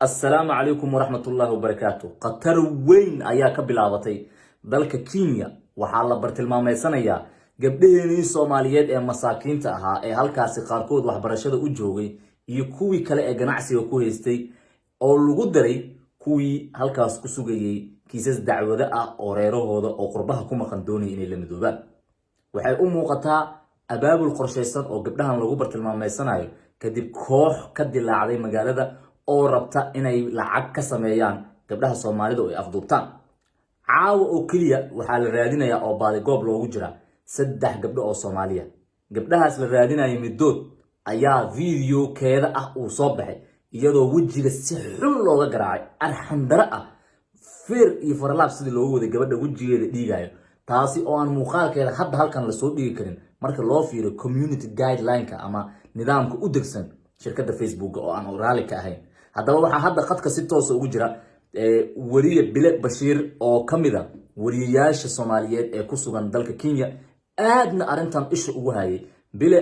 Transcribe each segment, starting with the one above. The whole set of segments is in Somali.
السلام عليكم ورحمة الله وبركاته. قطر وين أياك بلعبتي ذلك كينيا وحال برتلمامي سنيا قبلهني سوماليات مساكين تاها هالكاسي قاركود وحبرشاد وجوغي يكوي كلا جناعسي وكوهيستي أو لغدري كوي هالكاس كسوغي كيساس دعوة أو ريروهودا أو قربها كوما خندوني إني لمدوبان waxay u muuqataa abaabul qorsheysan oo gabdhahan lagu bartilmaameysanayo kadib koox ka dilaacday magaalada oo rabta inay lacag ka sameeyaan gabdhaha Soomaalida oo ay afduubtaan caawa oo kaliya waxa la raadinayaa oo baadi goob loogu jira 3 gabdho oo Soomaaliya gabdhahaas la raadinayo midood ayaa video keeda ah uu soo baxay iyadoo wajiga si xun looga garaacay arxan dara ah feer iyo farlaab sidii loogu waday gabadha wajigeeda dhiigayo taasi oo aan muuqaalkeeda hadda halkan la soo dhigi karin marka loo fiiro community guideline-ka ama nidaamka u degsan shirkadda Facebook oo aan raali ka ahayn haddaba waxa hadda qadka si toos ah ugu jira wariye Bile Bashiir oo kamida wariyayaasha Soomaaliyeed ee ku sugan dalka Kenya aadna arintan isha ugu hayay Bile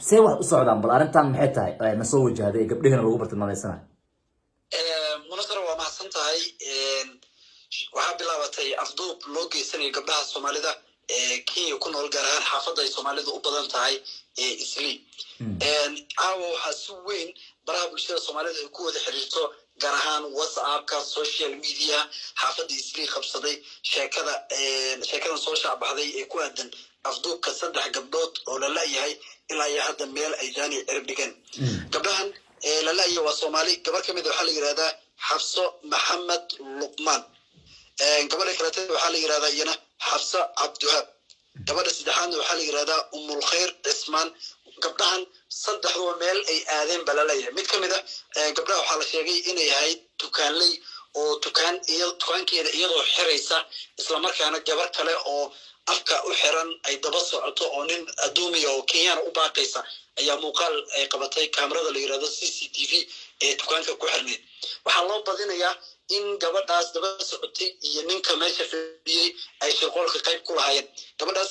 see wax u socdaan bal arintan maxay tahay ma soo wajahday gabdhaheena lagu bartilmaameysanayo munasara waa mahadsan tahay waxaa bilaabatay afduub loo geysanay gabdhaha Soomaalida Kenya ku nool gaar ahaan xaafadda ay Soomaalidu u badan tahay Isli caawa waxaa si weyn baraha bulshada Soomaalida ay ku wada xiriirto gaar ahaan WhatsApp-ka social media xaafadda Isli qabsaday sheekadan soo shaabaxday ee ku aadan afduubka 3 gabdhood oo la leeyahay ilaa iyo hadda meel ay jaani cirib dhigan gabdhahan la leeyahay waa Soomaali gabar kamid waxa la yiraahdaa Xafso Maxamed Luqman gabadha kale waxa la yiraahdaa iyana Xafsa Abduhab gabadha saddexaadna waxa la yiraahdaa Ummul Khair Ismaan gabdhahan saddexdoo meel ay aadeen balaleeyahay mid kamid ah gabdhaha waxa la sheegay inay ahayd dukaanley oo dukaankeeda iyadoo xiraysa isla markaana gabar kale oo afka u xiran ay daba socoto oo nin adoomiya oo Kenyan u baaqaysa ayaa muuqaal ay qabatay kaamirada la yiraahdo CCTV ee dukaanka ku xirneed waxa loo badinayaa in gabadhaas daba socotay iyo ninka meesha fadhiyay ay shaqooyinka qayb ku lahaayeen gabadhaas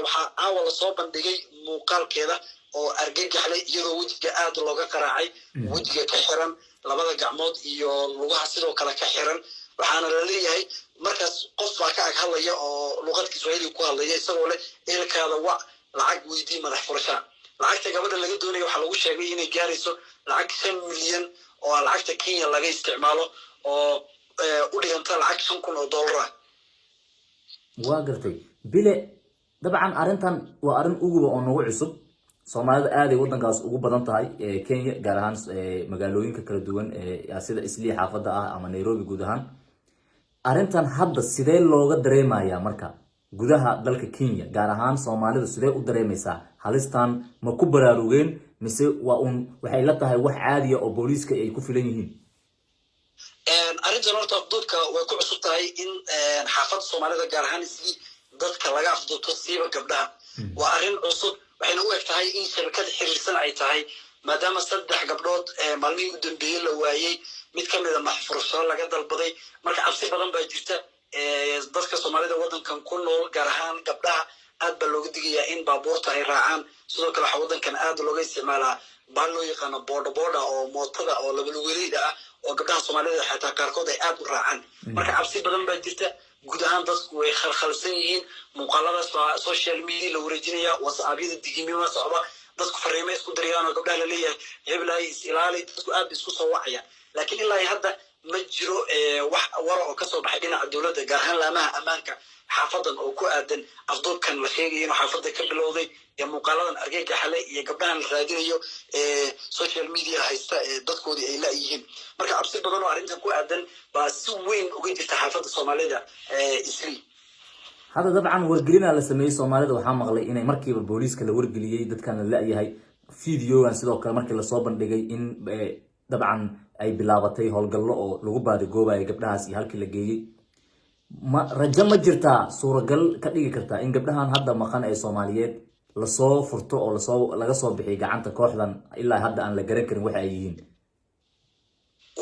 waxa caawa la soo bandhigay muuqaalkeeda oo argagax leh iyadoo wajiga aad looga qaraacay wajiga ka xiran labada gacmood iyo lugaha sidoo kale ka xiran waxaana la leeyahay markaas qof baa ka ag hadlaya oo luqad Kiswahili ku hadlaya isagoo leh eelkaada waa lacag weydii madax furasha lacagta gabadha laga doonayo waxa lagu sheegay inay gaarayso lacag 5 milyan oo lacagta Kenya laga isticmaalo oo u dhiganta lacag $5,000 waa gartay Bile dabcan arintan waa arin ugu oo nagu cusub Soomaalida aad ay wadankaas ugu badan tahay Kenya gaar ahaan magaalooyinka kala duwan sida Isli xaafadda ah ama Nairobi guud ahaan arintan hadda sidee looga dareemayaa marka gudaha dalka Kenya gaar ahaan Soomaalida sidee u dareemaysaa halistan ma ku baraarugeen mise waxay la tahay wax caadi ah oo booliiska ay ku filan yihiin arintan horta afduubka way ku cusub tahay in xaafadda Soomaalida gaar ahaan Isli dadka laga afduubto siiba gabdhaha waa arin cusub waxayna u egtahay in shabakad xiriirsan ay tahay maadaama 3 gabdhood maalmihii u dambeeyay la waayay mid kamid ah maxfurasho laga dalbaday marka cabsi badan baa jirta dadka Soomaalida wadankan ku nool gaar ahaan gabdhaha aad baa looga digayaa in baabuurta ay raacaan sidoo kale waxa wadankan aad looga isticmaalaa baa loo yaqaan boda oo mootada oo laba lugeeyda ah oo gabdhaha Soomaalida xitaa qaarkood ay aad u raacaan marka cabsi badan baa jirta guud ahaan dadku way khalkhalsan yihiin muuqaalada social media la wareejinaya WhatsApp-yada digniinada socda dadku fariimo isku dirayaan oo gabdhaha la leeyahay hebelay ilaali dadku aad isku soo wacaya laakiin ilaa hadda ma jiro wax war oo ka soo baxay dhinaca dawladda gaar ahaan laamaha ammaanka xaafadan oo ku aadan afduubkan la sheegay in xaafadda ka bilowday ee muuqaaladan argagaxa leh iyo gabdhahan la raadinayo social media haysta dadkoodii ay la yihiin marka cabsi badan oo arintan ku aadan baa si weyn uga jirta xaafadda Soomaalida Isli hada dabcan wargelina la sameeyay Soomaalida waxa maqlay inay markiiba booliiska la wargeliyay dadkan la leeyahay videogan sidoo kale markii la soo bandhigay in dabcan ay bilaabatay howlgallo oo lagu baadi goobayo gabdhahaas iyo halkii la geeyay ma rajo ma jirta suuragal ka dhigi karta in gabdhahan hadda maqan ee Soomaaliyeed la soo furto oo laga soo bixiyo gacanta kooxdan ilaa hadda aan la garan karin waxa ay yihiin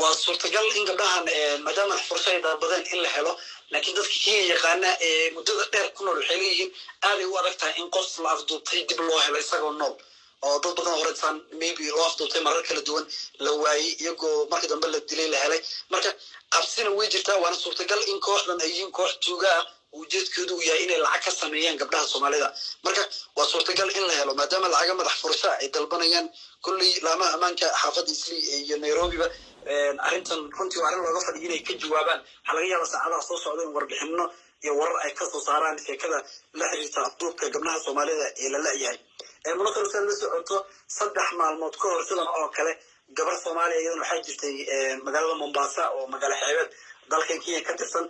waa suurtagal in gabdhahan maadaama fursad badan in la helo laakiin dadka Kenya yaqaana muddada dheer ku nool waxay leeyihiin aad ay u adag tahay in qof la afduubtay dib loo helo isagoo nool oo dad badan horeysaan maybe loo afduubtay marar kala duwan la waayey iyagoo markii dambe la dilay la helay marka cabsina way jirtaa waana suurtagal in kooxdan ay yihiin koox tuuga ah ujeedkoodu yahay inay lacag ka sameeyaan gabdhaha Soomaalida marka waa suurtagal in la helo maadaama lacaga madax furasho ay dalbanayaan kulli laamaha amaanka xaafadda Islii iyo Nairobi ba arrintan runtii waa arrin looga fadhiyo inay ka jawaabaan waxa laga yaabaa saacadaha soo socda in warbixino iyo warar ay ka soo saaraan sheekada la xiriirta afduubka gabdhaha Soomaalida ee la leeyahay munasar san la socoto 3 maalmood ka hor sidan oo kale gabar Soomaaliya iyaduna waxay jirtay magaalada Mombasa oo magaalo xeebeed dalka Kenya ka tirsan